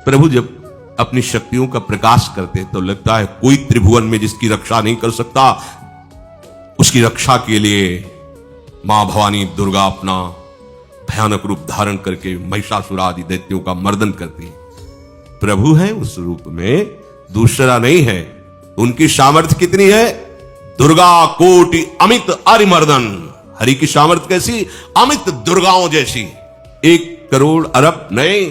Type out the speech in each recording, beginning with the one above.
प्रभु जब अपनी शक्तियों का प्रकाश करते तो लगता है कोई त्रिभुवन में जिसकी रक्षा नहीं कर सकता, उसकी रक्षा के लिए मां भवानी दुर्गा अपना भयानक रूप धारण करके महिषासुर आदि दैत्यों का मर्दन करती है। प्रभु है उस रूप में, दूसरा नहीं है। उनकी सामर्थ्य कितनी है? दुर्गा कोटि अमित अरिमर्दन। हरि की सामर्थ्य कैसी? अमित दुर्गाओं जैसी। 1 करोड़ अरब नहीं,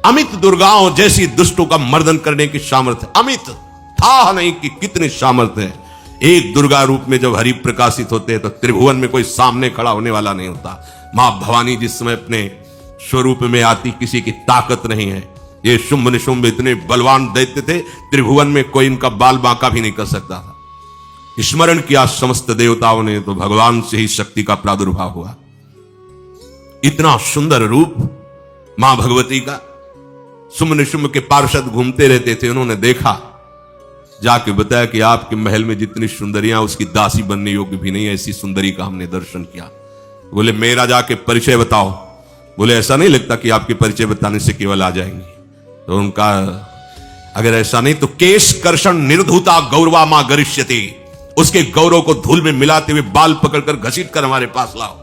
अमित दुर्गाओं जैसी दुष्टों का मर्दन करने की सामर्थ्य। अमित था नहीं कि कितनी सामर्थ्य है। एक दुर्गा रूप में जब हरि प्रकाशित होते हैं तो त्रिभुवन में कोई सामने खड़ा होने वाला नहीं होता। मां भवानी जिस समय अपने स्वरूप में आती, किसी की ताकत नहीं है। ये शुंभ निशुंभ इतने बलवान दैत्य थे, त्रिभुवन में कोई इनका बाल बांका भी नहीं कर सकता था। स्मरण किया समस्त देवताओं ने तो भगवान से ही शक्ति का प्रादुर्भाव हुआ। इतना सुंदर रूप मां भगवती का। शुंभ निशुंभ के पार्षद घूमते रहते थे, उन्होंने देखा, जाके बताया कि आपके महल में जितनी सुंदरियां उसकी दासी बनने योग्य भी नहीं है, ऐसी सुंदरी का हमने दर्शन किया। बोले मेरा जाके परिचय बताओ। बोले ऐसा नहीं लगता कि आपके परिचय बताने से केवल आ जाएंगे। तो उनका अगर ऐसा नहीं तो केश कर्षण निर्धुता गौरवा मां गरिष्यति, उसके गौरव को धूल में मिलाते हुए बाल पकड़कर घसीट कर हमारे पास लाओ।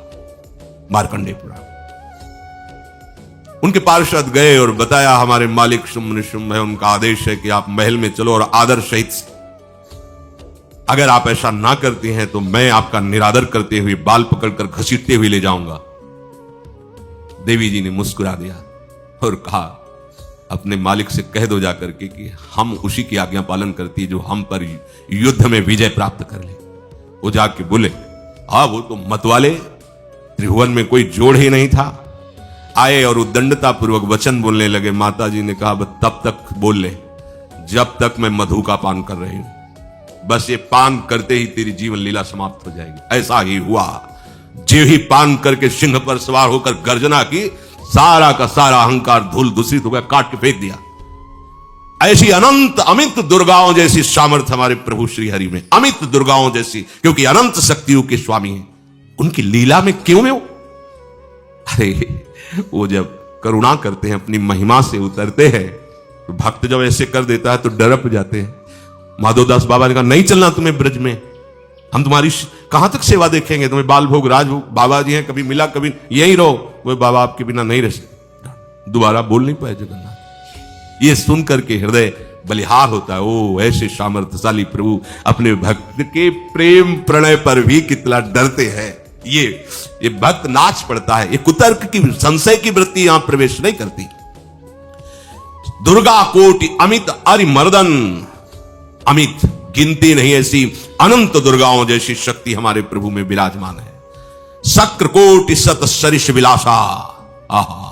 मार्कंडेय पुराण। उनके पार्षद गए और बताया हमारे मालिक शुंभ निशुंभ है, उनका आदेश है कि आप महल में चलो और आदर सहित, अगर आप ऐसा ना करते हैं तो मैं आपका निरादर करते हुए बाल पकड़कर घसीटते हुए ले जाऊंगा। देवी जी ने मुस्कुरा दिया और कहा अपने मालिक से कह दो जाकर के कि हम उसी की आज्ञा पालन करती है जो हम पर युद्ध में विजय प्राप्त कर ले। वो जाके बोले हाँ वो तो मतवाले, त्रिभुवन में कोई जोड़ ही नहीं था। आए और उद्दंडता पूर्वक वचन बोलने लगे। माता जी ने कहा तब तक बोल ले जब तक मैं मधु का पान कर रही हूं, बस ये पान करते ही तेरी जीवन लीला समाप्त हो जाएगी। ऐसा ही हुआ। जो ही पान करके सिंह पर सवार होकर गर्जना की, सारा का सारा अहंकार धूल दूषित हो गया, काट के फेंक दिया। ऐसी अनंत अमित दुर्गाओं जैसी सामर्थ्य हमारे प्रभु श्री हरि में, अमित दुर्गाओं जैसी, क्योंकि अनंत शक्तियों के स्वामी हैं। उनकी लीला में क्यों में अरे वो जब करुणा करते हैं, अपनी महिमा से उतरते हैं, तो भक्त जब ऐसे कर देता है तो डरप जाते हैं। माधवदास बाबा ने कहा नहीं चलना तुम्हें ब्रज में, हम तुम्हारी कहां तक सेवा देखेंगे, तुम्हें बाल भोग राजभोग। बाबा जी हैं, कभी मिला कभी यही रहो। वो बाबा आपके बिना नहीं रह सकते। दोबारा बोल नहीं पाए जगन्नाथ। ये सुनकर के हृदय बलिहार होता है। ओ ऐसे सामर्थ्यशाली प्रभु अपने भक्त के प्रेम प्रणय पर भी कितना डरते हैं। ये भक्त नाच पड़ता है। ये कुतर्क की संशय की वृत्ति यहां प्रवेश नहीं करती। दुर्गा कोटि अमित अरिमर्दन, अमित गिनती नहीं ऐसी अनंत दुर्गाओं जैसी शक्ति हमारे प्रभु में विराजमान है। शक्र कोटि सत सरिष विलासा, आहा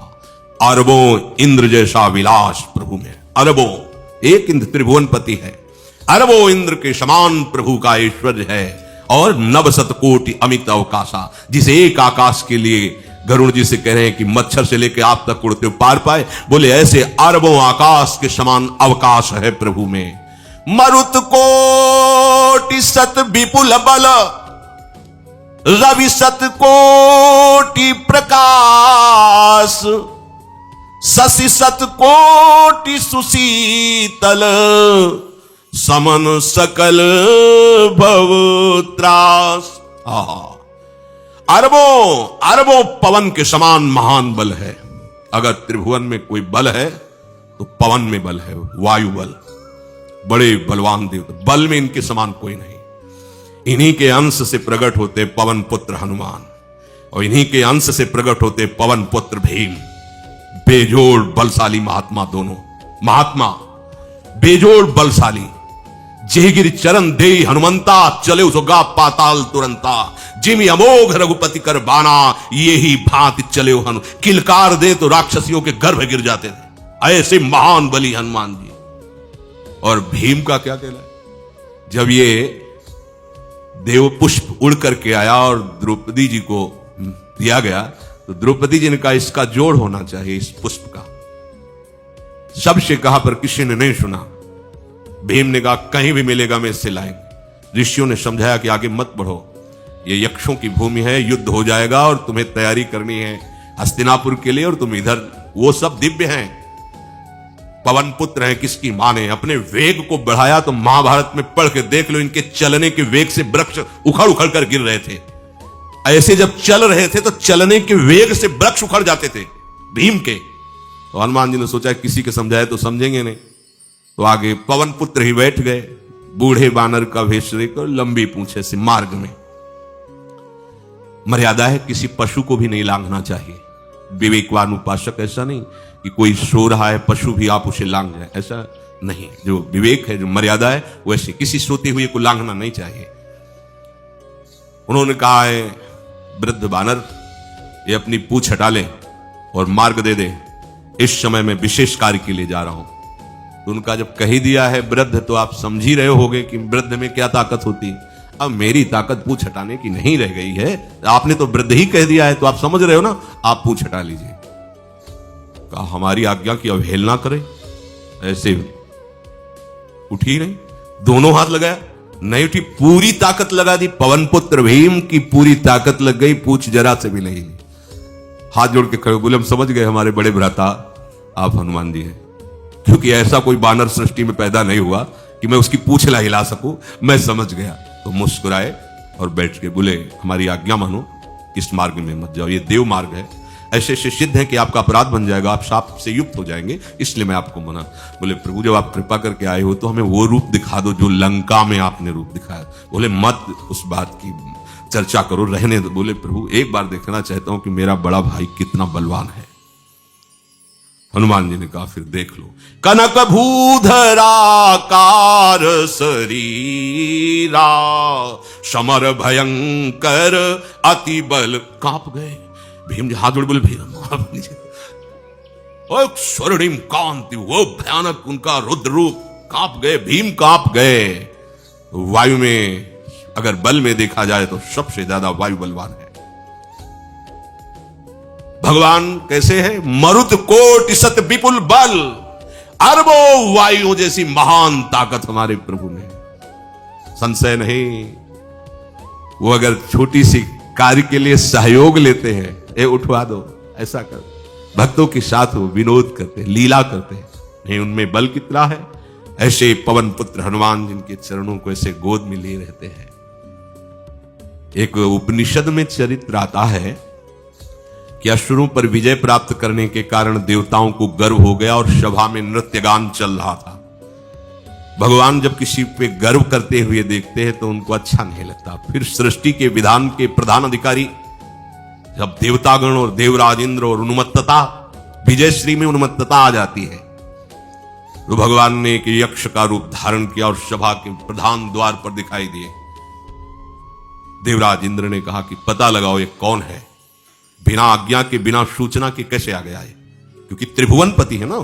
अरबों इंद्र जैसा विलास प्रभु में। अरबों, एक इंद्र त्रिभुवनपति है, अरबों इंद्र के समान प्रभु का ऐश्वर्य है। और नव शत कोटि अमित अवकाशा, जिसे एक आकाश के लिए गरुड़ जी से कह रहे हैं कि मच्छर से लेकर आप तक उड़ते हो पार पाए, बोले ऐसे अरबों आकाश के समान अवकाश है प्रभु में। मरुत कोटि सत विपुल बल, रवि सत कोटि प्रकाश, शशि सत कोटि सुशीतल, समन सकल भव त्रास। अरबों अरबों पवन के समान महान बल है। अगर त्रिभुवन में कोई बल है तो पवन में बल है, वायु बल। बड़े बलवान देवता, बल में इनके समान कोई नहीं। इन्हीं के अंश से प्रकट होते पवन पुत्र हनुमान, और इन्हीं के अंश से प्रकट होते पवन पुत्र भीम। बेजोड़ बलशाली महात्मा दोनों। महात्मा बेजोड़ बलशाली। जेगिर चरण दे हनुमंता, चले उसगा पाताल तुरंता। जिमि अमोघ रघुपति कर बाना, ये ही भांति चले हनु। किलकार दे तो राक्षसियों के गर्भ गिर जाते थे। ऐसे महान बली हनुमान जी। और भीम का क्या कहना है? जब ये देव पुष्प उड़ करके आया और द्रौपदी जी को दिया गया, तो द्रौपदी जी ने कहा इसका जोड़ होना चाहिए, इस पुष्प का। सबसे कहा पर किसी ने नहीं सुना। भीम ने कहा कहीं भी मिलेगा मैं इससे लाएंगे। ऋषियों ने समझाया कि आगे मत बढ़ो, ये यक्षों की भूमि है, युद्ध हो जाएगा और तुम्हें तैयारी करनी है हस्तिनापुर के लिए, और तुम इधर, वो सब दिव्य हैं। पवन पुत्र हैं, किसकी माने। अपने वेग को बढ़ाया तो महाभारत में पढ़ के देख लो, इनके चलने के वेग से वृक्ष उखड़ उखड़ कर गिर रहे थे। ऐसे जब चल रहे थे तो चलने के वेग से वृक्ष उखड़ जाते थे भीम के। तो हनुमान जी ने सोचा किसी के समझाए तो समझेंगे नहीं, तो आगे पवन पुत्र ही बैठ गए, बूढ़े बानर का भेष लेकर, लंबी पूंछे से। मार्ग में मर्यादा है, किसी पशु को भी नहीं लांघना चाहिए। विवेकवान उपासक ऐसा नहीं कि कोई सो रहा है पशु भी आप उसे लांघ जाए, ऐसा नहीं। जो विवेक है, जो मर्यादा है, वैसे किसी सोते हुए को लांघना नहीं चाहिए। उन्होंने कहा है वृद्ध बानर, ये अपनी पूंछ हटा ले और मार्ग दे दे, इस समय मैं विशेष कार्य के लिए जा रहा हूं। तो उनका जब कही दिया है वृद्ध, तो आप समझ ही रहे होगे कि वृद्ध में क्या ताकत होती है। अब मेरी ताकत पूंछ हटाने की नहीं रह गई है, आपने तो वृद्ध ही कह दिया है, तो आप समझ रहे हो ना, आप पूंछ हटा लीजिए। कहा हमारी आज्ञा की अवहेलना करे, ऐसे उठी नहीं, दोनों हाथ लगाया, नहीं उठी, पूरी ताकत लगा दी। पवन पुत्र भीम की पूरी ताकत लग गई, पूछ जरा से भी नहीं। हाथ जोड़ के खड़े बोले हम समझ गए हमारे बड़े भ्राता आप हनुमान जी हैं, क्योंकि ऐसा कोई बानर सृष्टि में पैदा नहीं हुआ कि मैं उसकी पूंछ हिला सकूं, मैं समझ गया। तो मुस्कुराए और बैठ के बोले हमारी आज्ञा मानो, इस मार्ग में मत जाओ, ये देव मार्ग है, ऐसे ऐसे सिद्ध है कि आपका अपराध बन जाएगा, आप शाप से युक्त हो जाएंगे, इसलिए मैं आपको मना। बोले प्रभु जब आप कृपा करके आए हो तो हमें वो रूप दिखा दो जो लंका में आपने रूप दिखाया। बोले मत उस बात की चर्चा करो, रहने दो। बोले प्रभु एक बार देखना चाहता हूं कि मेरा बड़ा भाई कितना बलवान है। हनुमान जी ने कहा फिर देख लो। कनक भूधराकार शरीरा, समर भयंकर अति बल। कांप गए भीम जी, हाथ जोड़ बोले भीम स्वर्णिम कांति, वो भयानक उनका रुद्र रूप, कांप गए भीम, कांप गए। वायु में अगर बल में देखा जाए तो सबसे ज्यादा वायु बलवान है। भगवान कैसे है? मरुत कोटि सत विपुल बल, अरबों वायु जैसी महान ताकत हमारे प्रभु में, संशय नहीं। वो अगर छोटी सी कार्य के लिए सहयोग लेते हैं, ए उठवा दो, ऐसा कर, भक्तों के साथ वो विनोद करते, लीला करते हैं, नहीं उनमें बल कितना है। ऐसे पवन पुत्र हनुमान जिनके चरणों को ऐसे गोद में लिए रहते हैं। एक उपनिषद में चरित्र आता है कि असुरों पर विजय प्राप्त करने के कारण देवताओं को गर्व हो गया और सभा में नृत्य गान चल रहा था। भगवान जब किसी पे गर्व करते हुए देखते हैं तो उनको अच्छा नहीं लगता। फिर सृष्टि के विधान के प्रधान अधिकारी जब देवतागण और देवराज इंद्र और उन्मत्तता, विजयश्री में उन्मत्तता आ जाती है, तो भगवान ने एक यक्ष का रूप धारण किया और सभा के प्रधान द्वार पर दिखाई दिए। देवराज इंद्र ने कहा कि पता लगाओ ये कौन है, बिना आज्ञा के बिना सूचना के कैसे आ गया है, क्योंकि त्रिभुवन पति है ना।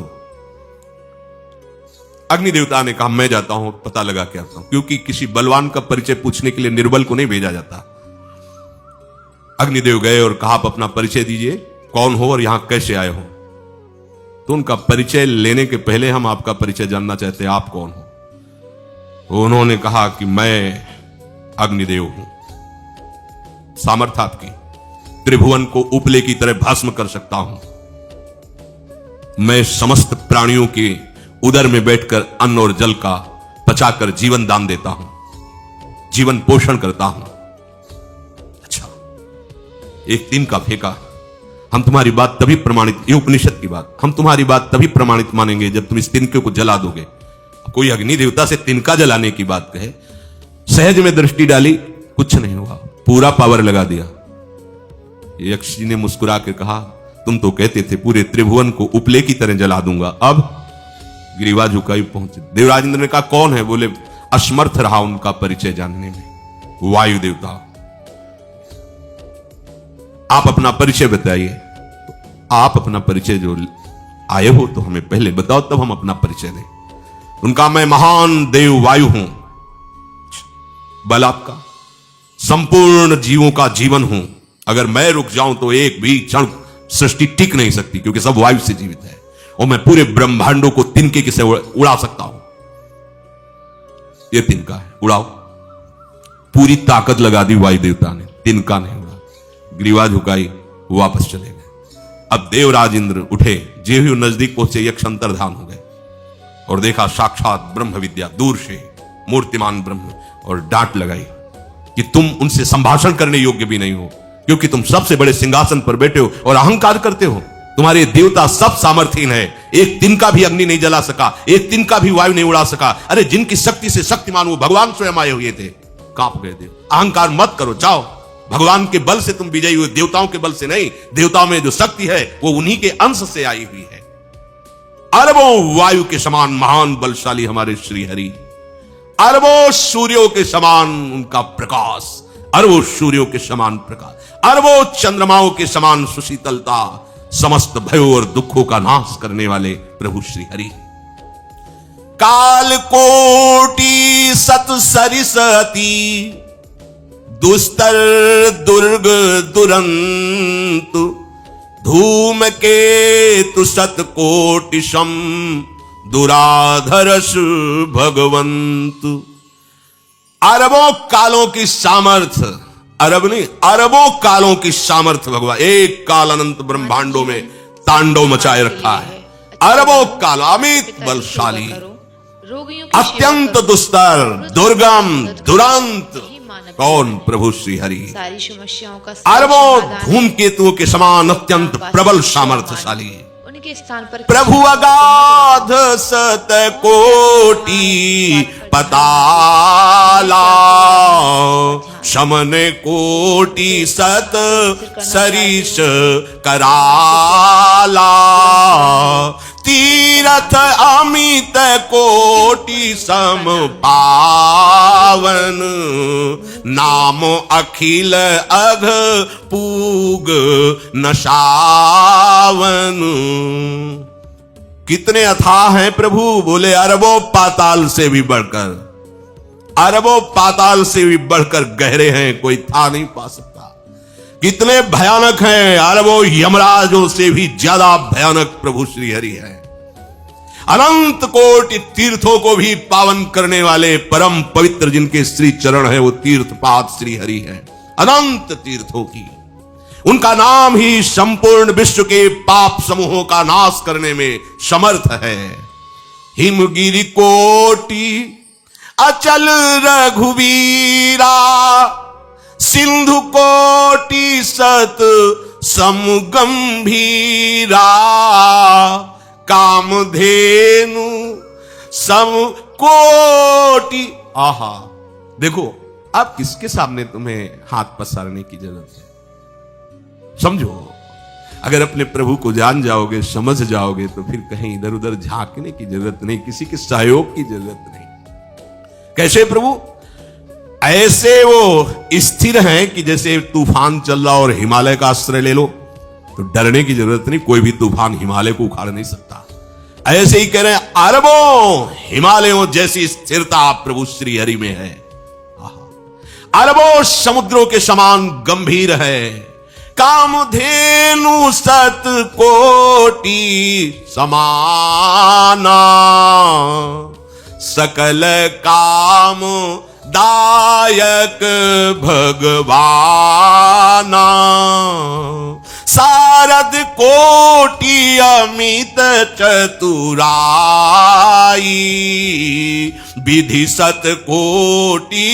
अग्नि देवता ने कहा मैं जाता हूं, पता लगा के आता हूं, क्योंकि किसी बलवान का परिचय पूछने के लिए निर्बल को नहीं भेजा जाता। अग्निदेव गए और कहा आप अपना परिचय दीजिए, कौन हो और यहां कैसे आए हो। तो उनका परिचय लेने के पहले हम आपका परिचय जानना चाहते हैं, आप कौन हो। तो उन्होंने कहा कि मैं अग्निदेव हूं, सामर्थ्य आपकी, त्रिभुवन को उपले की तरह भस्म कर सकता हूं। मैं समस्त प्राणियों के उदर में बैठकर अन्न और जल का पचाकर जीवन दान देता हूं, जीवन पोषण करता हूं। अच्छा, एक दिन का फेंका, हम तुम्हारी बात तभी प्रमाणित, ये उपनिषद की बात, हम तुम्हारी बात तभी प्रमाणित मानेंगे जब तुम इस तिनके को जला दोगे। कोई अग्नि देवता से तिनका जलाने की बात कहे, सहज में दृष्टि डाली, कुछ नहीं हुआ, पूरा पावर लगा दिया। यक्ष जी ने मुस्कुरा के कहा तुम तो कहते थे पूरे त्रिभुवन को उपले की तरह जला दूंगा, अब गिरीवा झुकाई पहुंचे। देवराज इंद्र ने कहा कौन है? बोले असमर्थ रहा उनका परिचय जानने में, वायु देवता। आप अपना परिचय बताइए। आप अपना परिचय जो आए हो तो हमें पहले बताओ, तब हम अपना परिचय दें। उनका मैं महान देव वायु हूं, बल आपका, संपूर्ण जीवों का जीवन हूं। अगर मैं रुक जाऊं तो एक भी क्षण सृष्टि टिक नहीं सकती, क्योंकि सब वायु से जीवित है, और मैं पूरे ब्रह्मांडों को तिनके से उड़ा सकता हूं। ये तिनका है, उड़ाओ। पूरी ताकत लगा दी वायु देवता ने, तिनका नहीं उड़ा। ग्रीवा झुकाई, वापस चले गए। अब देवराज इंद्र उठे, जे हुए नजदीक पहुंचे, यक्ष अंतर्धान हो गए। और देखा साक्षात ब्रह्म विद्या दूर से मूर्तिमान ब्रह्म, और डांट लगाई कि तुम उनसे संभाषण करने योग्य भी नहीं हो, क्योंकि तुम सबसे बड़े सिंहासन पर बैठे हो और अहंकार करते हो। तुम्हारे देवता सब सामर्थ्यहीन है, एक दिन का भी अग्नि नहीं जला सका, एक दिन का भी वायु नहीं उड़ा सका। अरे जिनकी शक्ति से शक्तिमान वो भगवान स्वयं आए हुए थे, कांप गए थे। अहंकार मत करो, जाओ, भगवान के बल से तुम विजयी हुए, देवताओं के बल से नहीं। देवताओं में जो शक्ति है वो उन्हीं के अंश से आई हुई है। अरबों वायु के समान महान बलशाली हमारे श्री हरि, अरबों सूर्यों के समान उनका प्रकाश, अरबों सूर्यों के समान प्रकाश, अरबों चंद्रमाओं के समान सुशीतलता, समस्त भयों और दुखों का नाश करने वाले प्रभु श्री हरि। काल कोटि सत सरिसती, दुस्तर दुर्ग दुरंत, धूम के तु सत कोटिशम, दुराधरस भगवंत। अरबों कालों की सामर्थ्य, अरब नहीं अरबों कालों की सामर्थ्य भगवान, एक काल अनंत ब्रह्मांडों में तांडव मचाए रखा है। अरबों काल अमित बलशाली, अत्यंत दुस्तर दुर्गम दुरांत, कौन? प्रभु श्री हरि। सारी समस्याओं का अरबों धूमकेतुओं के समान अत्यंत प्रबल सामर्थ्यशाली, उनके स्थान पर प्रभु अगाध सत कोटि पताला, शमन कोटि सत सरिस कराला, तीरथ अमित कोटि सम पावन, नाम अखिल अघ पूग नशावन। कितने अथाह हैं प्रभु, बोले अरबों पाताल से भी बढ़कर, अरबों पाताल से भी बढ़कर गहरे हैं, कोई था नहीं पा सकता। कितने भयानक हैं, अरबों यमराजों से भी ज्यादा भयानक प्रभु श्री हरि हैं। अनंत कोटि तीर्थों को भी पावन करने वाले परम पवित्र जिनके श्री चरण है वो तीर्थपाद श्री हरि हैं। अनंत तीर्थों की, उनका नाम ही संपूर्ण विश्व के पाप समूहों का नाश करने में समर्थ है। हिमगिरि कोटि अचल रघुवीरा, सिंधु कोटि सत समगंभीरा, कामधेनु सम कोटि। आहा, देखो अब किसके सामने तुम्हें हाथ पसारने की जरूरत है? समझो, अगर अपने प्रभु को जान जाओगे, समझ जाओगे, तो फिर कहीं इधर उधर झांकने की जरूरत नहीं, किसी के सहयोग की जरूरत नहीं। कैसे प्रभु? ऐसे वो स्थिर हैं कि जैसे तूफान चल रहा और हिमालय का आश्रय ले लो तो डरने की जरूरत नहीं, कोई भी तूफान हिमालय को उखाड़ नहीं सकता। ऐसे ही कह रहे हैं, अरबों हिमालयों जैसी स्थिरता प्रभु श्री हरि में है। अरबों समुद्रों के समान गंभीर है। कामधेनु सत कोटि समाना, सकल काम दायक भगवाना, सारद कोटि अमित चतुराई, विधि सत कोटि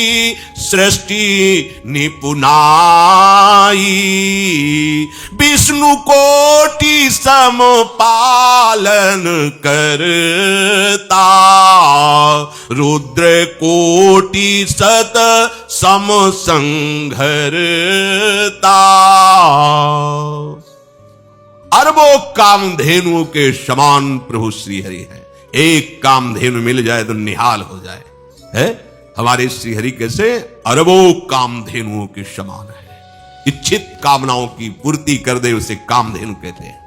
सृष्टि निपुनाई, विष्णु कोटि सम पालन करता, रुद्र कोटि सत सम संघरता। अरबों कामधेनुओं के समान प्रभु श्री हरि है। एक कामधेनु मिल जाए तो निहाल हो जाए। है हमारे श्री हरि कैसे? अरबों कामधेनुओं के समान है। इच्छित कामनाओं की पूर्ति कर दे उसे कामधेनु कहते हैं।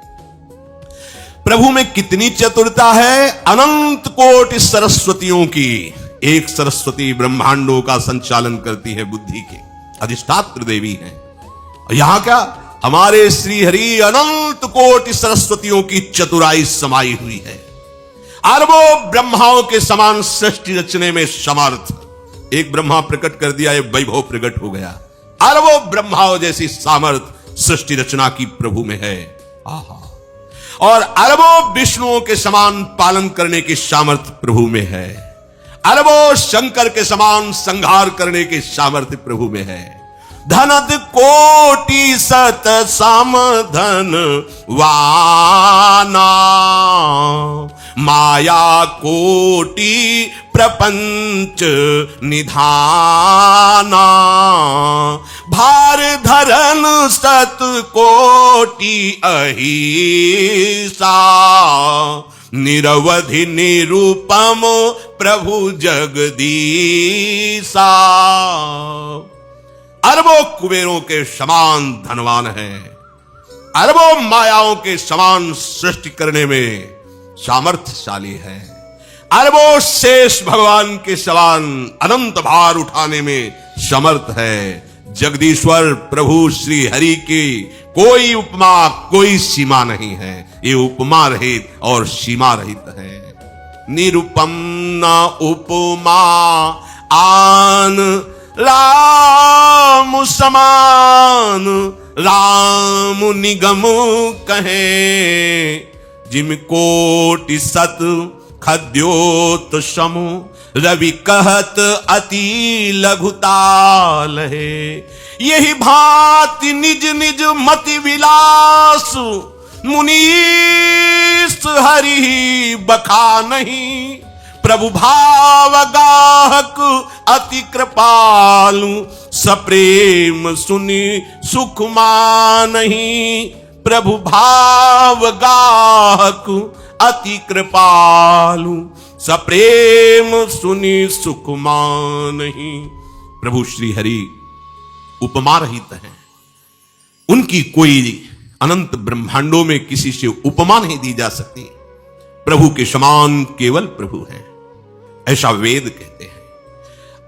प्रभु में कितनी चतुरता है। अनंत कोटि सरस्वतियों की एक सरस्वती ब्रह्मांडों का संचालन करती है, बुद्धि की अधिष्ठात्र देवी है। यहां क्या हमारे श्री हरि अनंत कोटि सरस्वतियों की चतुराई समाई हुई है। अरबों ब्रह्माओं के समान सृष्टि रचने में समर्थ। एक ब्रह्मा प्रकट कर दिया, एक वैभव प्रकट हो गया। अरबों ब्रह्माओं जैसी सामर्थ सृष्टि रचना की प्रभु में है। आहा, और अरबों विष्णुओं के समान पालन करने की सामर्थ्य प्रभु में है। अरबों शंकर के समान संहार करने की सामर्थ्य प्रभु में है। धनत कोटि सत सम धन वाना, माया कोटि प्रपंच निधाना, भार धरन सत कोटि अहिसा, निरवधि निरूपम प्रभु जगदीसा। अरबों कुबेरों के समान धनवान है, अरबों मायाओं के समान सृष्टि करने में सामर्थ्यशाली है, अरबों शेष भगवान के समान अनंत भार उठाने में समर्थ है। जगदीश्वर प्रभु श्री हरि की कोई उपमा कोई सीमा नहीं है, ये उपमा रहित और सीमा रहित है। निरुपम न उपमा आन राम समान, राम निगम कहे, जिम कोटि सत खद्योत समु, रवि कहत अति लघुताल है। यही भांति निज निज मति विलास, मुनीस हरि बखा नहीं, प्रभु भाव गाहक अति कृपालु, सप्रेम सुनि सुख मानहि, प्रभु भाव गाहक अति कृपालु, सप्रेम सुनि सुख मानहि। प्रभु श्री हरि उपमा रहित है, उनकी कोई अनंत ब्रह्मांडों में किसी से उपमा नहीं दी जा सकती। प्रभु के समान केवल प्रभु है, ऐसा वेद कहते हैं।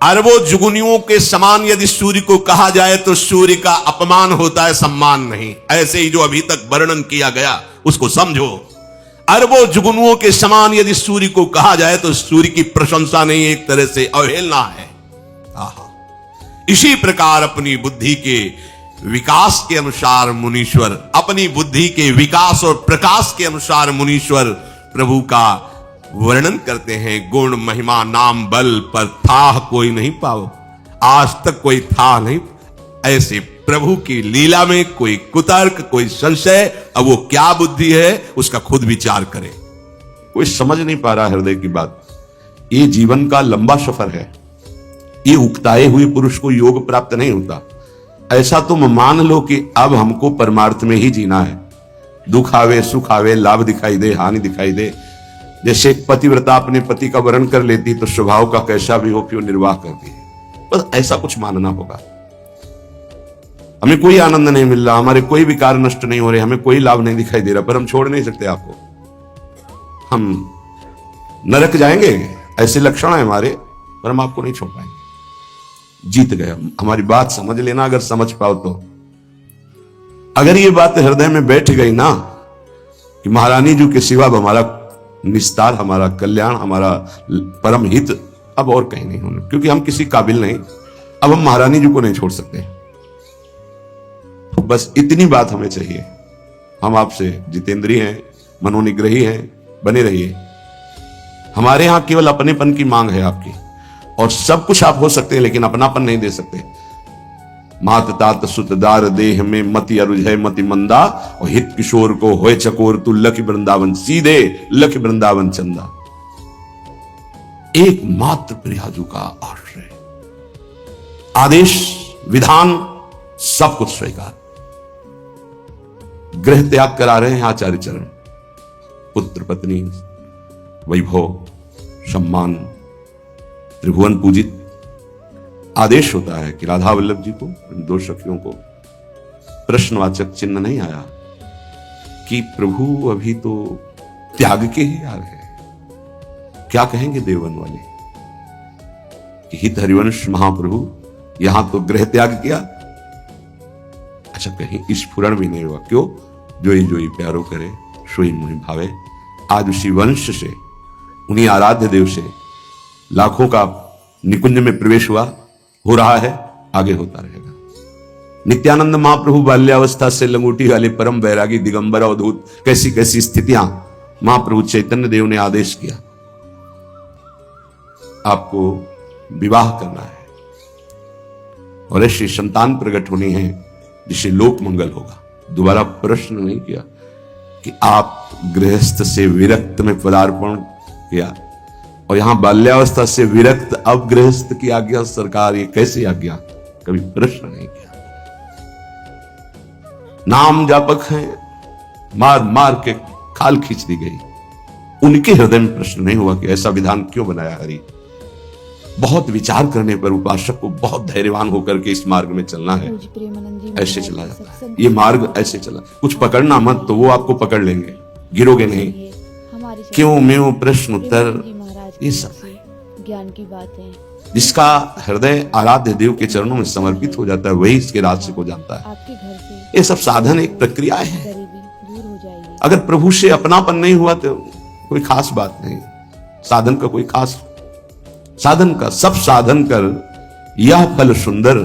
अरबों जुगुनियों के समान यदि सूर्य को कहा जाए तो सूर्य का अपमान होता है, सम्मान नहीं। ऐसे ही जो अभी तक वर्णन किया गया उसको समझो। अरबों जुगनुओं के समान यदि सूर्य को कहा जाए तो सूर्य की प्रशंसा नहीं, एक तरह से अवहेलना है। इसी प्रकार अपनी बुद्धि के विकास के अनुसार मुनीश्वर, अपनी बुद्धि के विकास और प्रकाश के अनुसार मुनीश्वर प्रभु का वर्णन करते हैं। गुण महिमा नाम बल पर था कोई नहीं पाओ, आज तक कोई था नहीं। ऐसे प्रभु की लीला में कोई कुतर्क, कोई संशय, अब वो क्या बुद्धि है उसका खुद विचार करे। कोई समझ नहीं पा रहा हृदय की बात। ये जीवन का लंबा सफर है, ये उकताए हुए पुरुष को योग प्राप्त नहीं होता। ऐसा तुम मान लो कि अब हमको परमार्थ में ही जीना है। दुख आवे सुख आवे, लाभ दिखाई दे हानि दिखाई दे, जैसे एक पतिव्रता अपने पति का वरण कर लेती तो स्वभाव का कैसा भी हो कि वो निर्वाह करती है, बस ऐसा कुछ मानना होगा। हमें कोई आनंद नहीं मिल रहा, हमारे कोई विकार नष्ट नहीं हो रहे, हमें कोई लाभ नहीं दिखाई दे रहा, पर हम छोड़ नहीं सकते आपको। हम नरक जाएंगे, ऐसे लक्षण है हमारे, पर हम आपको नहीं छोड़ पाएंगे। जीत गए। हमारी बात समझ लेना, अगर समझ पाओ तो। अगर ये बात हृदय में बैठ गई ना कि महारानी जी के सिवा हमारा निस्तार, हमारा कल्याण, हमारा परम हित अब और कहीं नहीं होना, क्योंकि हम किसी काबिल नहीं, अब हम महारानी जी को नहीं छोड़ सकते। बस इतनी बात हमें चाहिए। हम आपसे जितेंद्रीय हैं, मनोनिग्रही हैं, बने रहिए। हमारे यहां केवल अपनेपन की मांग है आपकी, और सब कुछ आप हो सकते हैं लेकिन अपनापन नहीं दे सकते। मात तात सुतदार देह में मति अरुज है मति मंदा, और हित किशोर को होए चकोर तू लख वृंदावन, सीधे लख वृंदावन चंदा। एक मात्र प्रियाजू का आश्रय, आदेश विधान सब कुछ स्वीकार। गृह त्याग करा रहे हैं आचार्य चरण। पुत्र पत्नी, वैभव, सम्मान, त्रिभुवन पूजित। आदेश होता है कि राधा वल्लभ जी को, दो सखियों को प्रश्नवाचक चिन्ह नहीं आया कि प्रभु अभी तो त्याग के ही आ रहे हैं, क्या कहेंगे देवन वाले कि हित हरिवंश महाप्रभु यहां तो गृह त्याग किया। अच्छा, कहीं स्फुरण भी नहीं हुआ। क्यों? जोई जोई प्यारो करे सोई मुहि भावे। आज उसी वंश से, उन्हीं आराध्य देव से लाखों का निकुंज में प्रवेश हुआ, हो रहा है, आगे होता रहेगा। नित्यानंद महाप्रभु बाल्यावस्था से लंगोटी वाले परम बैरागी दिगंबर अवधूत, कैसी कैसी स्थितियां महाप्रभु चैतन्य देव ने आदेश किया, आपको विवाह करना है और ऐसी संतान प्रकट होनी है जिसे लोक मंगल होगा। दोबारा प्रश्न नहीं किया कि आप गृहस्थ से विरक्त में पदार्पण किया और यहां बाल्यावस्था से विरक्त अब गृहस्थ की आज्ञा, सरकार ये कैसी आज्ञा, कभी प्रश्न नहीं किया। नाम जापक हैं, मार मार के खाल खींच दी गई, उनके हृदय में प्रश्न नहीं हुआ कि ऐसा विधान क्यों बनाया हरि। बहुत विचार करने पर उपासक को बहुत धैर्यवान होकर के इस मार्ग में चलना है, ऐसे चला जाता है। ये मार्ग ऐसे चला, कुछ पकड़ना मत तो वो आपको पकड़ लेंगे, गिरोगे नहीं। क्यों म्यों प्रश्न उत्तर, ये सब ज्ञान की बात है। जिसका हृदय आराध्य देव के चरणों में समर्पित हो जाता है वही इसके रहस्य को जानता है। आपके घर से ये सब साधन एक प्रक्रिया है। गरीबी दूर हो जाएगी। अगर प्रभु से अपनापन नहीं हुआ तो कोई खास बात नहीं, साधन का कोई खास, साधन का सब साधन कर यह फल सुंदर,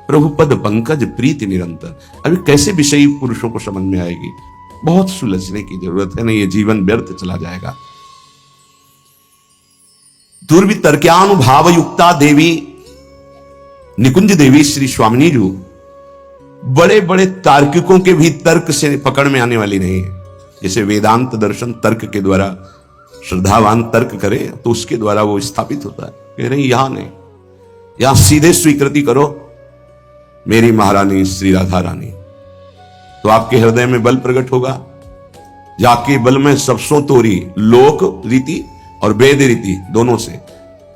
प्रभु पद पंकज प्रीति निरंतर। अभी कैसे विषयी पुरुषों को समझ में आएगी, बहुत सुलझने की जरूरत है, नहीं ये जीवन व्यर्थ चला जाएगा। दुर्वि तर्क्यानुभाव युक्ता देवी निकुंज देवी श्री स्वामिनी जी बड़े बड़े तार्किकों के भी तर्क से पकड़ में आने वाली नहीं है। जैसे वेदांत दर्शन तर्क के द्वारा श्रद्धावान तर्क करे तो उसके द्वारा वो स्थापित होता है। कह रही यहां नहीं, यहां सीधे स्वीकृति करो मेरी महारानी श्री राधा रानी, तो आपके हृदय में बल प्रकट होगा। जाके बल में सबसों तोरी लोक रीति और वेद रीति दोनों से,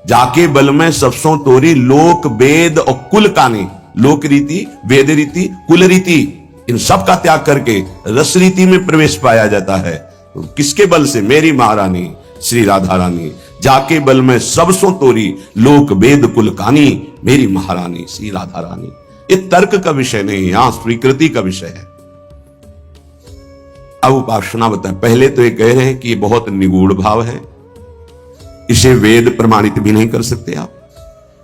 जाके बल में सबसों तोरी लोक वेद और कुल कानी, लोक रीति वेद रीति कुल रीति, इन सब का त्याग करके रस रीति में प्रवेश पाया जाता है। तो किसके बल से? मेरी महारानी श्री राधा रानी। जाके बल में सबसों तोरी लोक वेद कुल कानी, मेरी महारानी श्री राधा रानी। ये तर्क का विषय नहीं, यहां स्वीकृति का विषय है। अब उपासना बताए, पहले तो ये कह रहे हैं कि ये बहुत निगूढ़ भाव है, इसे वेद प्रमाणित भी नहीं कर सकते आप।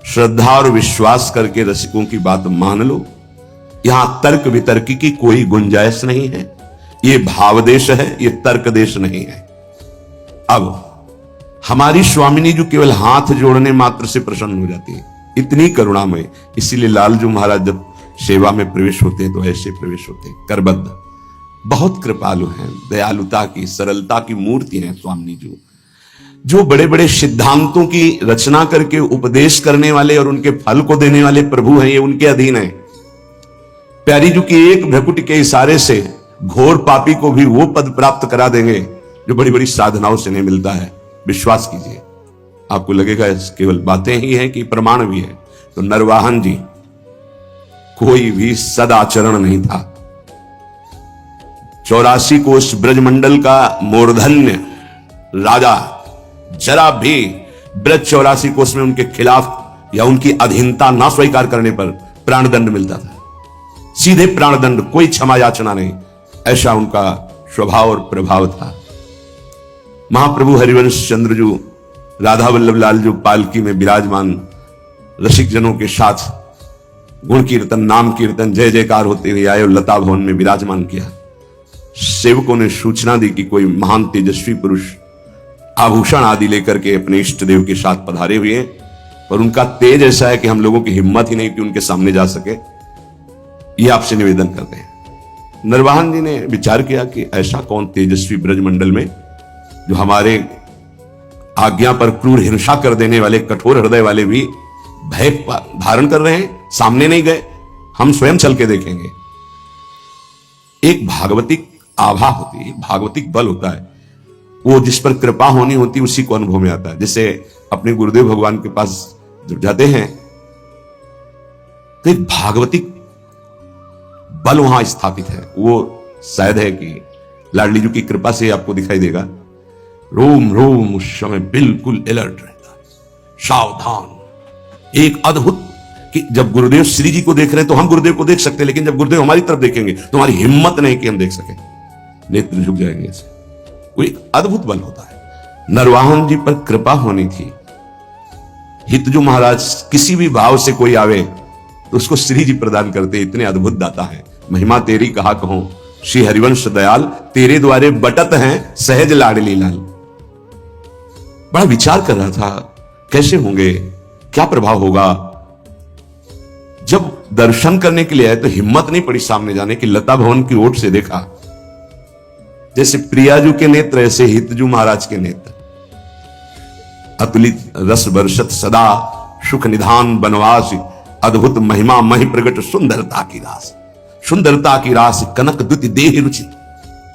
श्रद्धा और विश्वास करके रसिकों की बात मान लो, यहां तर्क वितर्क की कोई गुंजाइश नहीं है। ये भाव देश है, ये तर्क देश नहीं है। अब हमारी स्वामिनी जो केवल हाथ जोड़ने मात्र से प्रसन्न हो जाती है, इतनी करुणामय, इसीलिए लालजू महाराज जब सेवा में प्रवेश होते हैं तो ऐसे प्रवेश होते हैं, करबद्ध, बहुत कृपालु हैं, दयालुता की सरलता की मूर्ति है स्वामिनी जी। जो बड़े बड़े सिद्धांतों की रचना करके उपदेश करने वाले और उनके फल को देने वाले प्रभु हैं, ये उनके अधीन है। प्यारी जी की एक भ्रकुटी के इशारे से घोर पापी को भी वो पद प्राप्त करा देंगे जो बड़ी बड़ी साधनाओं से नहीं मिलता है। विश्वास कीजिए, आपको लगेगा केवल बातें ही हैं कि प्रमाण भी है। तो नरवाहन जी कोई भी सदाचरण नहीं था। 84 कोष ब्रजमंडल का मूर्धन्य राजा जरा भी ब्रज 84 कोष में उनके खिलाफ या उनकी अधीनता ना स्वीकार करने पर प्राणदंड मिलता था, सीधे प्राणदंड, कोई क्षमा याचना नहीं। ऐसा उनका स्वभाव और प्रभाव था। महाप्रभु हरिवंश चंद्र जो राधा वल्लभ लाल जो पालकी में विराजमान रसिक जनों के साथ गुण कीर्तन नाम कीर्तन जय जयकार होते हुए आए और लता भवन में विराजमान किया। सेवकों ने सूचना दी कि कोई महान तेजस्वी पुरुष आभूषण आदि लेकर के अपने इष्ट देव के साथ पधारे हुए हैं, पर उनका तेज ऐसा है कि हम लोगों की हिम्मत ही नहीं कि उनके सामने जा सके, ये आपसे निवेदन करते हैं। नरवाहन जी ने विचार किया कि ऐसा कौन तेजस्वी ब्रजमंडल में जो हमारे आज्ञा पर क्रूर हिंसा कर देने वाले कठोर हृदय वाले भी भय धारण कर रहे हैं, सामने नहीं गए, हम स्वयं चल के देखेंगे। एक भागवतिक आभा होती है, भागवतिक बल होता है, वो जिस पर कृपा होनी होती है उसी को अनुभव में आता है। जैसे अपने गुरुदेव भगवान के पास जब जाते हैं तो एक भागवतिक बल वहां स्थापित है। वो शायद है कि लाडली जी की कृपा से आपको दिखाई देगा। रोम रोम उस समय बिल्कुल अलर्ट रहता है, सावधान। एक अद्भुत कि जब गुरुदेव श्री जी को देख रहे हैं तो हम गुरुदेव को देख सकते हैं, लेकिन जब गुरुदेव हमारी तरफ देखेंगे तो हमारी हिम्मत नहीं कि हम देख सके, नेत्र झुक जाएंगे ऐसे। वो एक अद्भुत बल होता है। नरवाहन जी पर कृपा होनी थी। हितजू महाराज किसी भी भाव से कोई आवे तो उसको श्री जी प्रदान करते, इतने अद्भुत दाता है। महिमा तेरी कहा कहूं श्री हरिवंश दयाल, तेरे द्वारे बटत हैं सहज लाडली लाल। बड़ा विचार कर रहा था कैसे होंगे, क्या प्रभाव होगा। जब दर्शन करने के लिए आए तो हिम्मत नहीं पड़ी सामने जाने की। लता भवन की ओट से देखा, जैसे प्रियाजू के नेत्र ऐसे हितजू महाराज के नेत्र। अतुलित रस बरसत सदा सुख निधान बनवास, अद्भुत महिमा महि प्रगट सुंदरता की रास। सुंदरता की रास कनक द्युति देह रुचि,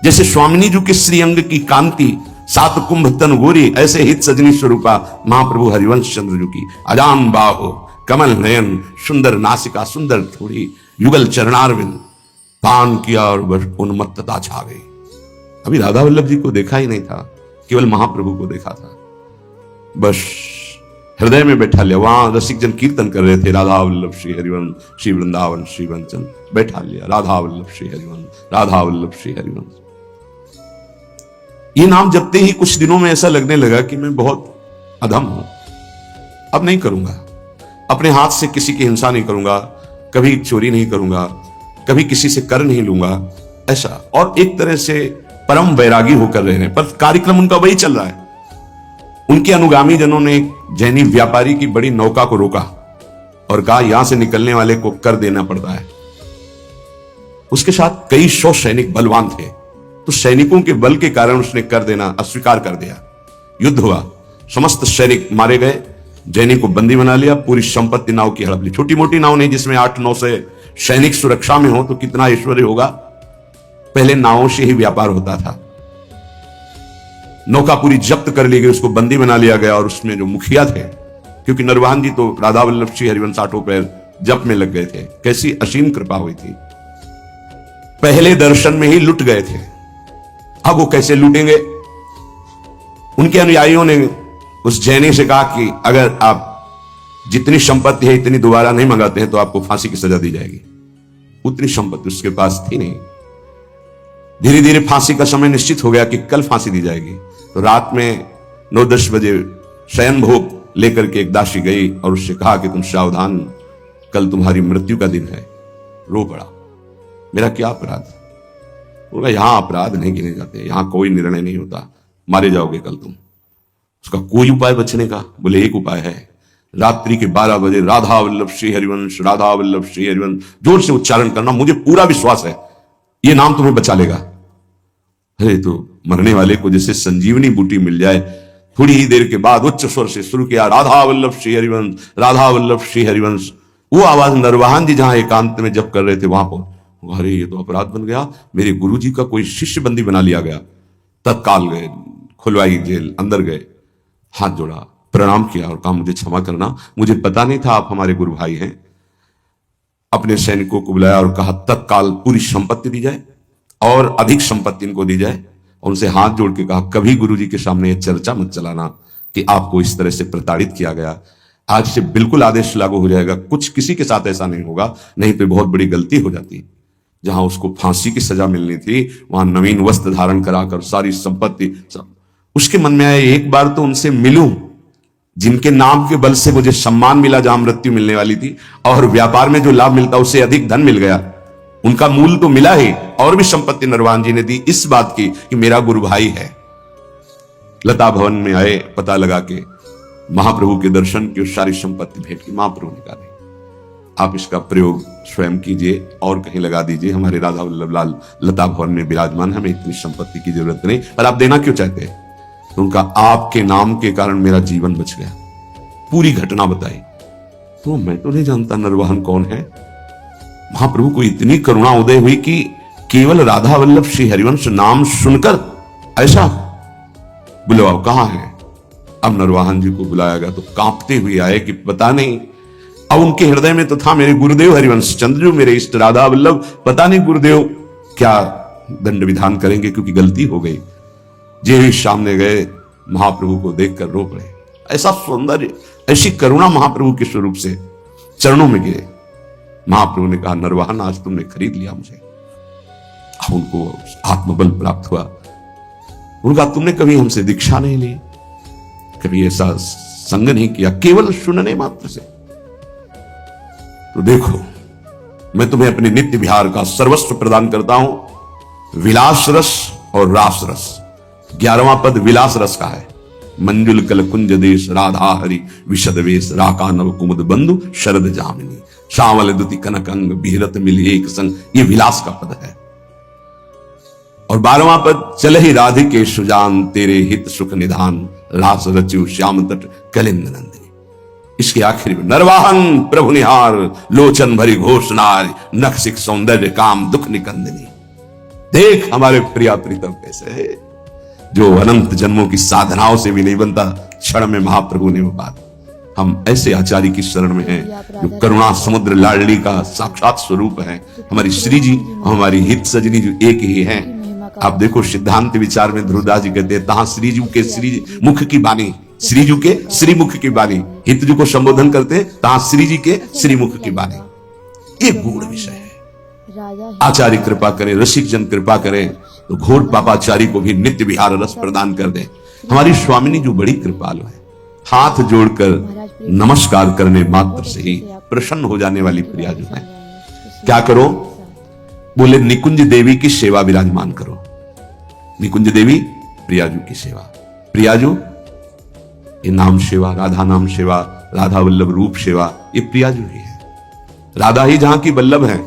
जैसे स्वामिनी जी के श्रीअंग की कांति, सात कुंभ तन गोरी, ऐसे हित सजनी स्वरूपा महाप्रभु हरिवंश चंद्र जी की। अजान बाहो कमल नयन, सुंदर नासिका सुंदर थोड़ी, युगल चरणारविंद, पान किया और बस उन्मत्तता छा गई। अभी राधा वल्लभ जी को देखा ही नहीं था, केवल महाप्रभु को देखा था। बस हृदय में बैठा लिया। वहां रसिक जन कीर्तन कर रहे थे, राधा वल्लभ श्री हरिवंश श्री वृंदावन श्री वंचन। बैठा लिया, राधा वल्लभ श्री हरिवंश, राधा वल्लभ श्री हरिवंश। ये नाम जपते ही कुछ दिनों में ऐसा लगने लगा कि मैं बहुत अधम हूं, अब नहीं करूंगा। अपने हाथ से किसी की हिंसा नहीं करूंगा, कभी चोरी नहीं करूंगा, कभी किसी से कर नहीं लूंगा, ऐसा। और एक तरह से परम वैरागी होकर रहे हैं, पर कार्यक्रम उनका वही चल रहा है। उनके अनुगामी जनों ने जैनी व्यापारी की बड़ी नौका को रोका और कहा यहां से निकलने वाले को कर देना पड़ता है। उसके साथ कई 100 सैनिक बलवान थे, तो सैनिकों के बल के कारण उसने कर देना अस्वीकार कर दिया। युद्ध हुआ, समस्त सैनिक मारे गए, जैनी को बंदी बना लिया, पूरी संपत्ति नाव की हड़प ली। छोटी मोटी नाव नहीं जिसमें 8-9 से सैनिक सुरक्षा में हो तो कितना ऐश्वर्य होगा। पहले नावों से ही व्यापार होता था। नौका पूरी जब्त कर ली गई, उसको बंदी बना लिया गया। और उसमें जो मुखिया थे, क्योंकि नरवाहन जी तो राधा वल्लभ श्री हरिवंश आठों पैर जप में लग गए थे, कैसी असीम कृपा हुई थी। पहले दर्शन में ही लुट गए थे, अब वो कैसे लूटेंगे। उनके अनुयायियों ने उस जैनी से कहा कि अगर आप जितनी संपत्ति है इतनी दोबारा नहीं मंगाते हैं तो आपको फांसी की सजा दी जाएगी। उतनी संपत्ति उसके पास थी नहीं। धीरे धीरे फांसी का समय निश्चित हो गया कि कल फांसी दी जाएगी। तो रात में 9-10 बजे शयन भोग लेकर के एक दासी गई और उससे कहा कि तुम सावधान, कल तुम्हारी मृत्यु का दिन है। रो पड़ा, मेरा क्या अपराध। बोला यहां अपराध नहीं गिने जाते, यहां कोई निर्णय नहीं होता, मारे जाओगे कल तुम। उसका कोई उपाय बचने का? बोले एक उपाय है, रात्रि के 12 बजे राधा वल्लभ श्री हरिवंश, राधा वल्लभ श्री हरिवंश जोर से उच्चारण करना, मुझे पूरा विश्वास है ये नाम तुम्हें बचा लेगा। अरे तो मरने वाले को जैसे संजीवनी बूटी मिल जाए। थोड़ी ही देर के बाद उच्च स्वर से शुरू किया, राधा वल्लभ श्री हरिवंश, राधा वल्लभ श्री हरिवंश। वो आवाज नरवाहन जी जहां एकांत में जप कर रहे थे वहां पर, अरे ये तो अपराध बन गया, मेरे गुरु जी का कोई शिष्य बंदी बना लिया गया। तत्काल गए, खुलवाई जेल, अंदर गए, हाथ जोड़ा, प्रणाम किया और कहा मुझे क्षमा करना, मुझे पता नहीं था आप हमारे गुरु भाई हैं। अपने सैनिकों को बुलाया और कहा तत्काल पूरी संपत्ति दी जाए और अधिक संपत्ति इनको दी जाए। उनसे हाथ जोड़ के कहा कभी गुरुजी के सामने ये चर्चा मत चलाना कि आपको इस तरह से प्रताड़ित किया गया। आज से बिल्कुल आदेश लागू हो जाएगा, कुछ किसी के साथ ऐसा नहीं होगा, नहीं तो बहुत बड़ी गलती हो जाती। जहां उसको फांसी की सजा मिलनी थी वहां नवीन वस्त्र धारण कराकर सारी संपत्ति सब। उसके मन में आया एक बार तो उनसे मिलूं जिनके नाम के बल से मुझे सम्मान मिला, जहां मृत्यु मिलने वाली थी, और व्यापार में जो लाभ मिलता उससे अधिक धन मिल गया। उनका मूल तो मिला ही, और भी संपत्ति नरवाहन जी ने दी इस बात की कि मेरा गुरु भाई है। लता भवन में आए, पता लगा के महाप्रभु के दर्शन की सारी संपत्ति भेंट की। महाप्रभु ने कहा नहीं, आप इसका प्रयोग स्वयं कीजिए और कहीं लगा दीजिए, हमारे राधा वल्लभ लाल लता भवन में विराजमान, हमें इतनी संपत्ति की जरूरत नहीं, पर आप देना क्यों चाहते हैं? तो उनका आपके नाम के कारण मेरा जीवन बच गया। पूरी घटना बताई। तो मैं तो नहीं जानता नरवाहन कौन है। महाप्रभु को इतनी करुणा उदय हुई कि केवल राधा वल्लभ श्री हरिवंश नाम सुनकर ऐसा बुलवाओ कहां है। अब नरवाहन जी को बुलाया गया तो कांपते हुए आए कि पता नहीं, अब उनके हृदय में तो था मेरे गुरुदेव हरिवंश चंद्र जो मेरे इष्ट राधा वल्लभ, पता नहीं गुरुदेव क्या दंड विधान करेंगे क्योंकि गलती हो गई। जे ही सामने गए महाप्रभु को देखकर रो पड़े। ऐसा सौंदर्य, ऐसी करुणा महाप्रभु के स्वरूप से चरणों में गिरे। महाप्रभु ने कहा नरवाहन आज तुमने खरीद लिया मुझे। उनको आत्मबल प्राप्त हुआ। उनका तुमने कभी हमसे दीक्षा नहीं ली, कभी ऐसा संग नहीं किया, केवल सुनने मात्र से। तो देखो, मैं तुम्हें अपने नित्य विहार का सर्वस्व प्रदान करता हूं, विलास रस और रास रस। 11वां पद विलास रस का है। मंजुल कल कुंज देश राधा हरि विशद वेश राका नव कुमुद बंधु शरद जामिनी श्यामल दुति कनक अंग बिहरत मिल एक संग, ये विलास का पद है। और 12वां पद चल ही राधिके सुजान तेरे हित सुख निधान रास रचु श्याम तट कलिंद नंदिनी। इसके आखिर में नरवाहन प्रभु निहार लोचन भरी घोषणार नखसिक सौंदर्य काम दुख निकंदिनी। देख हमारे प्रिया प्रीतम कैसे है, जो अनंत जन्मों की साधनाओं से भी नहीं बनता, क्षण में महाप्रभु ने वो बात। हम ऐसे आचार्य की शरण में हैं जो करुणा समुद्र लाडली का साक्षात स्वरूप है। हमारी श्री जी और हमारी हित सजनी जो एक ही हैं। आप देखो सिद्धांत विचार में ध्रुवदास जी कहते हैं, तहां श्री जी के श्री मुख की बानी, श्री जी के श्री मुख की बानी। हित जी को संबोधन करते हैं, तहां श्री जी के श्री मुख की बानी। ये गूढ़ विषय है। आचार्य कृपा करें, रसिक जन कृपा करें तो घोर पापाचारी को भी नित्य विहार रस प्रदान कर दे। हमारी स्वामिनी जो बड़ी कृपालु है, हाथ जोड़कर नमस्कार करने मात्र से ही प्रसन्न हो जाने वाली प्रिया जो है। क्या करो? बोले निकुंज देवी की सेवा विराजमान करो। निकुंज देवी प्रियाजू की सेवा। प्रियाजू ये नाम सेवा, राधा नाम सेवा, राधा वल्लभ रूप सेवा, ये प्रियाजू ही है। राधा ही जहां की वल्लभ है,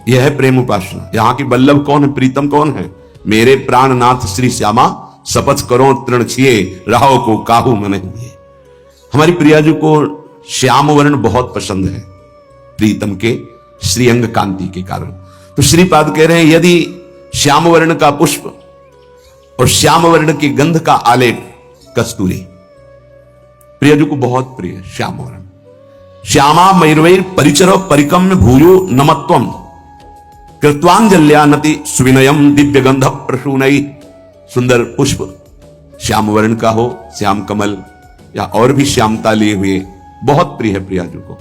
यह है प्रेम उपासना। यहां की वल्लभ कौन है, प्रीतम कौन है? मेरे प्राणनाथ श्री श्यामा शपथ करो तृण छिए राहो को काहू मन हुए। हमारी प्रियाजू को श्याम वर्ण बहुत पसंद है, प्रीतम के श्रीअंग कांति के कारण। तो श्रीपाद कह रहे हैं, यदि श्याम वर्ण का पुष्प और श्याम वर्ण की गंध का आलेप कस्तूरी प्रियाजू को बहुत प्रिय है। श्याम वर्ण श्यामा मयूरवैर परिचरो परिकम्य भूयो नमत्वम कृत्वांजल्यानति सुविनयम दिव्य गंध प्रसूनई। सुंदर पुष्प श्याम वर्ण का हो, श्याम कमल या और भी श्यामता लिए हुए बहुत प्रिय है प्रियाजू को।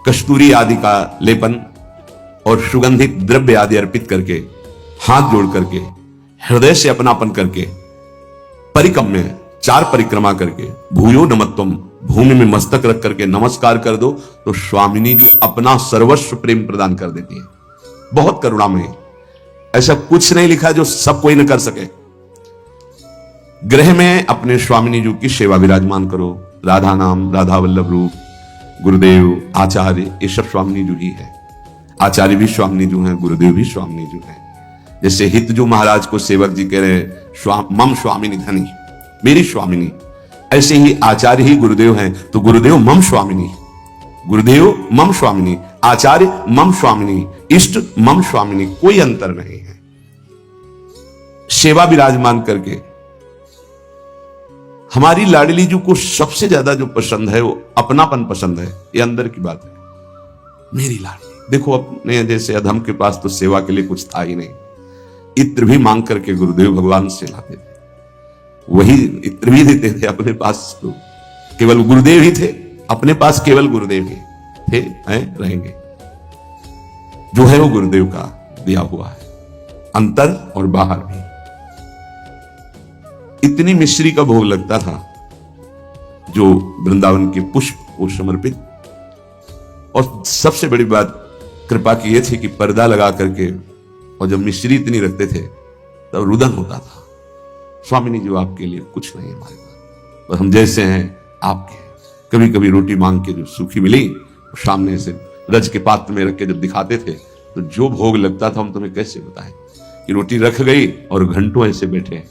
कस्तूरी आदि का लेपन और सुगंधित द्रव्य आदि अर्पित करके, हाथ जोड़ करके, हृदय से अपनापन करके, परिकम्य 4 परिक्रमा करके, भूयो नमत्वम भूमि में मस्तक रख करके नमस्कार कर दो तो स्वामिनी जो अपना सर्वस्व प्रेम प्रदान कर देती है। बहुत करुणामयी, ऐसा कुछ नहीं लिखा जो सब कोई न कर सके। गृह में अपने स्वामिनी जी की सेवा विराजमान करो। राधा नाम, राधा वल्लभ रूप, गुरुदेव, आचार्य, ये सब स्वामिनी जी ही है। आचार्य भी स्वामिनी जी हैं, गुरुदेव भी स्वामिनी जी हैं। जैसे हित जो महाराज को सेवक जी कह रहे हैं, मम स्वामिनी धनी, मेरी स्वामिनी, ऐसे ही आचार्य ही गुरुदेव हैं तो गुरुदेव मम स्वामिनी, गुरुदेव मम स्वामिनी, आचार्य मम स्वामिनी, इष्ट मम स्वामिनी, कोई अंतर नहीं है। सेवा विराजमान करके हमारी लाडली जी को सबसे ज्यादा जो पसंद है वो अपनापन पसंद है। ये अंदर की बात है। मेरी लाडली देखो, अपने जैसे अधम के पास तो सेवा के लिए कुछ था ही नहीं, इत्र भी मांग करके गुरुदेव भगवान से लाते थे, वही इत्र भी देते थे अपने पास। तो केवल गुरुदेव ही थे, अपने पास केवल गुरुदेव ही थे, रहेंगे। जो है वो गुरुदेव का दिया हुआ है, अंतर और बाहर भी। इतनी मिश्री का भोग लगता था जो वृंदावन के पुष्प को समर्पित। और सबसे बड़ी बात कृपा की यह थी कि पर्दा लगा करके, और जब मिश्री इतनी रखते थे तब रुदन होता था। स्वामिनी जी आपके लिए कुछ नहीं हमारे पास, पर हम जैसे हैं आपके हैं। कभी कभी रोटी मांग के जो सूखी मिली सामने से रज के पात्र में रख के जब दिखाते थे तो जो भोग लगता था हम तुम्हें कैसे बताएं कि रोटी रख गई और घंटों ऐसे बैठे।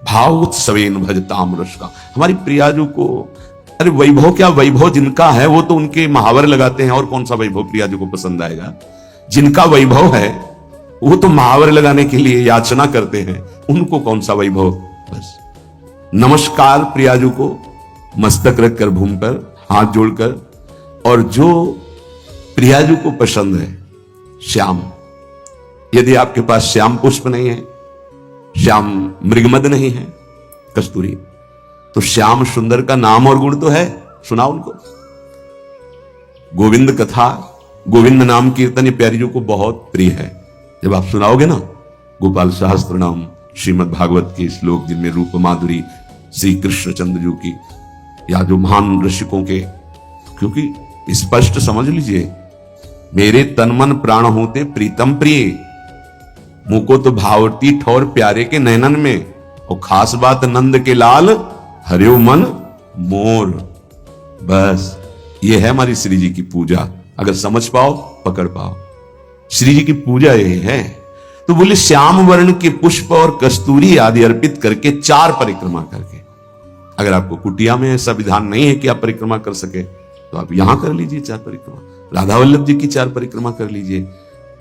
भाव उत्सवेन भजताम रस का। हमारी प्रियाजू को, अरे वैभव क्या, वैभव जिनका है वो तो उनके महावर लगाते हैं, और कौन सा वैभव प्रियाजू को पसंद आएगा? जिनका वैभव है वो तो महावर लगाने के लिए याचना करते हैं, उनको कौन सा वैभव? बस नमस्कार प्रियाजू को, मस्तक रखकर भूमि पर हाथ जोड़कर। और जो प्रियाजू को पसंद है श्याम, यदि आपके पास श्याम पुष्प नहीं है, श्याम मृगमद नहीं है, कस्तूरी, तो श्याम सुंदर का नाम और गुण तो है, सुनाओ उनको। गोविंद कथा, गोविंद नाम कीर्तन ये प्यारी जी को बहुत प्रिय है। जब आप सुनाओगे ना गोपाल सहस्त्र नाम, श्रीमद् भागवत के श्लोक जिनमें रूप माधुरी श्री कृष्ण चंद्र जी की, या जो महान ऋषिकों के, क्योंकि स्पष्ट समझ लीजिए, मेरे तन मन प्राण होते प्रीतम प्रिय, मुको तो भावती ठौर प्यारे के नैनन में, और खास बात नंद के लाल हरियो मन मोर। बस ये है हमारी श्री जी की पूजा। अगर समझ पाओ, पकड़ पाओ, श्री जी की पूजा यही है। तो बोले श्याम वर्ण के पुष्प और कस्तूरी आदि अर्पित करके 4 परिक्रमा करके। अगर आपको कुटिया में ऐसा विधान नहीं है कि आप परिक्रमा कर सके, तो आप यहां कर लीजिए 4 परिक्रमा, राधा वल्लभ जी की 4 परिक्रमा कर लीजिए,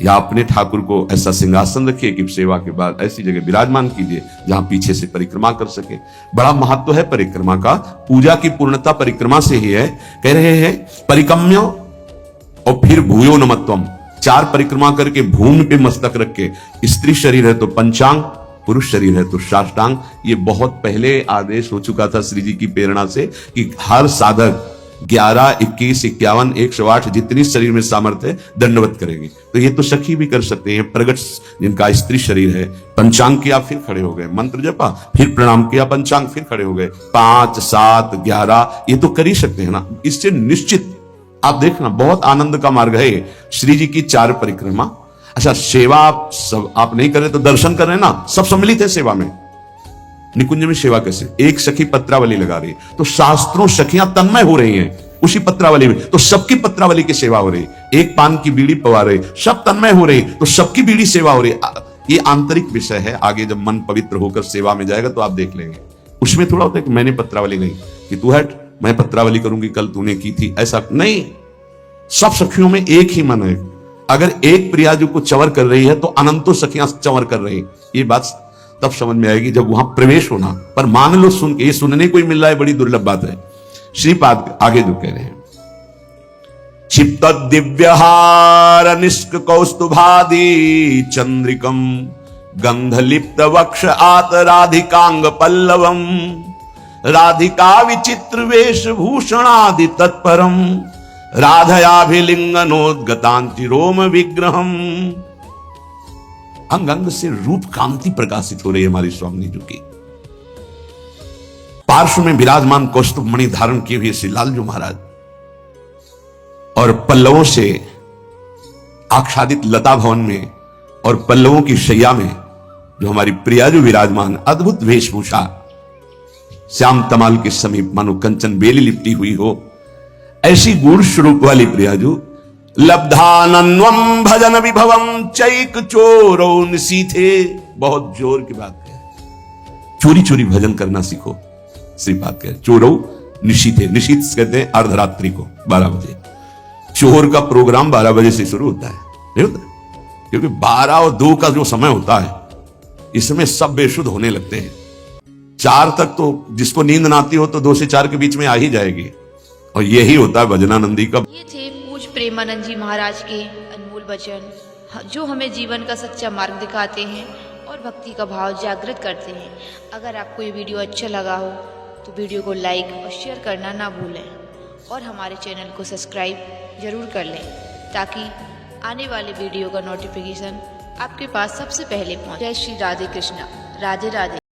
या अपने ठाकुर को ऐसा सिंहासन रखिए कि सेवा के बाद ऐसी जगह विराजमान कीजिए जहां पीछे से परिक्रमा कर सके। बड़ा महत्व है परिक्रमा का। पूजा की पूर्णता परिक्रमा से ही है। कह रहे हैं परिक्रम्यो और फिर भूयो नमत्वम, 4 परिक्रमा करके भूमि पे मस्तक रख के, स्त्री शरीर है तो पंचांग, पुरुष शरीर है तो साष्टांग। ये बहुत पहले आदेश हो चुका था श्री जी की प्रेरणा से कि हर साधक 11, 21, 51, 108 जितनी शरीर में सामर्थ्य है दंडवत करेंगे। तो ये तो सखी भी कर सकते हैं। प्रगट जिनका स्त्री शरीर है, पंचांग किया फिर खड़े हो गए, मंत्र जपा फिर प्रणाम किया, पंचांग फिर खड़े हो गए, 5, 7, 11 ये तो कर ही सकते हैं ना। इससे निश्चित आप देखना बहुत आनंद का मार्ग है श्री जी की 4 परिक्रमा। अच्छा, सेवा आप नहीं कर रहे तो दर्शन कर रहे हैं ना, सब सम्मिलित है सेवा में। निकुंज में सेवा कैसे, एक सखी पत्रावली लगा रही है तो शास्त्रों सखियां तन्मय हो रही हैं उसी पत्रावली में, तो सबकी पत्रावली की सेवा हो रही। एक पान की बीड़ी पवा रहे, सब तन्मय हो रही, तो सबकी बीड़ी सेवा हो रही। ये आंतरिक विषय है। आगे जब मन पवित्र होकर सेवा में जाएगा तो आप देख लेंगे। उसमें थोड़ा होता है कि मैंने पत्रावली नहीं कि तू हट मैं पत्रावली करूंगी, कल तूने की थी, ऐसा नहीं। सब सखियों में एक ही मन है। अगर एक प्रियाजू को चंवर कर रही है तो अनंतों सखियां चंवर कर रही। ये बात तब समझ में आएगी जब वहां प्रवेश होना। पर मान लो सुन के, ये सुनने को ही मिल रहा है, बड़ी दुर्लभ बात है। श्रीपाद आगे जो कह रहे हैं, क्षिप्त दिव्यहार निष्क कौस्तुभादि चंद्रिकम गंधलिप्त वक्ष आत राधिकांग पल्लवम राधिका विचित्र वेशभूषणादि तत्परम राधयाभिलिंगनोद्गतांति रोम विग्रहम। अंग अंग से रूप कांति प्रकाशित हो रही है हमारी स्वामी जी की। पार्श्व में विराजमान कौस्तुभ मणि धारण किए हुए श्री लालजू महाराज और पल्लवों से आच्छादित लता भवन में और पल्लवों की शैया में जो हमारी प्रियाजू विराजमान, अद्भुत वेशभूषा, श्याम तमाल के समीप मानो कंचन बेली लिपटी हुई हो, ऐसी गूढ़ स्वरूप वाली प्रियाजू। लब्धानन्वम भजन विभवम चैक चोरो निसीथे। बहुत जोर की बात है, चोरी चोरी भजन करना सीखो। श्रीपाद कह चोरो निशीथे, निशीथ कहते हैं अर्धरात्रि को 12 बजे। चोर का प्रोग्राम 12 बजे से शुरू होता है, नहीं होता? क्योंकि 12 और 2 का जो समय होता है इसमें सब बेशुद्ध होने लगते हैं। 4 तक तो जिसको नींद ना आती हो तो 2 से 4 के बीच में आ ही जाएगी। और यही होता है भजनानंदी का। ये थे पूज्य प्रेमानंद जी महाराज के अनमोल वचन जो हमें जीवन का सच्चा मार्ग दिखाते हैं और भक्ति का भाव जागृत करते हैं। अगर आपको ये वीडियो अच्छा लगा हो तो वीडियो को लाइक और शेयर करना ना भूलें और हमारे चैनल को सब्सक्राइब जरूर कर लें ताकि आने वाले वीडियो का नोटिफिकेशन आपके पास सबसे पहले पहुंचे। जय श्री राधे कृष्णा, राधे राधे।